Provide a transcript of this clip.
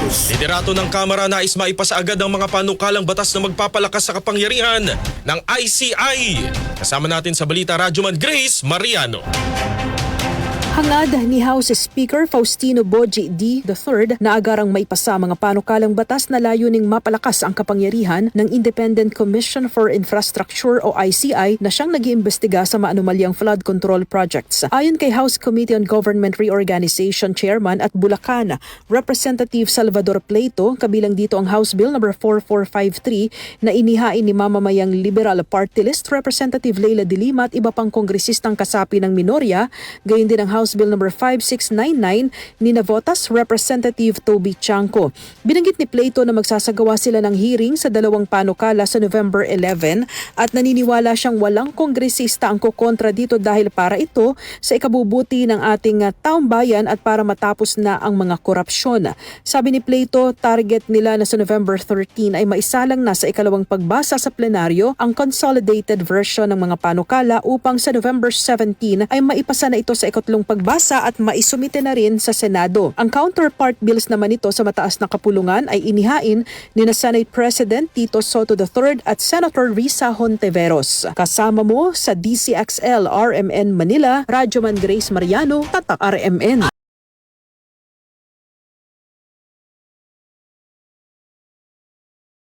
News. Liderato ng Kamara nais maipasa agad ang mga panukalang batas na magpapalakas sa kapangyarihan ng ICI. Kasama natin sa balita, Radyoman Grace Mariano. Hangad ni House Speaker Faustino Boji D. III na agarang maipasa mga panukalang batas na layuning mapalakas ang kapangyarihan ng Independent Commission for Infrastructure o ICI na siyang nag-iimbestiga sa maanumalyang flood control projects. Ayon kay House Committee on Government Reorganization Chairman at Bulacan, Representative Salvador Pleito, kabilang dito ang House Bill No. 4453 na inihain ni mamamayang Liberal Party List Representative Leila de Lima at iba pang kongresistang kasapi ng minorya, gayon din ang House Bill No. 5699 ni Navotas Representative Toby Chanco. Binanggit ni Pleito na magsasagawa sila ng hearing sa dalawang panukala sa November 11 at naniniwala siyang walang kongresista ang kukontra dito dahil para ito sa ikabubuti ng ating taong bayan at para matapos na ang mga korupsyon. Sabi ni Pleito, target nila na sa November 13 ay maisalang na sa ikalawang pagbasa sa plenaryo ang consolidated version ng mga panukala upang sa November 17 ay maipasa na ito sa ikatlong pagbasa at maisumite na rin sa Senado. Ang counterpart bills naman ito sa mataas na kapulungan ay inihain ni na Senate President Tito Soto III at Senator Risa Hontiveros. Kasama mo sa DCXL RMN Manila, Radyoman Grace Mariano, Tatak RMN.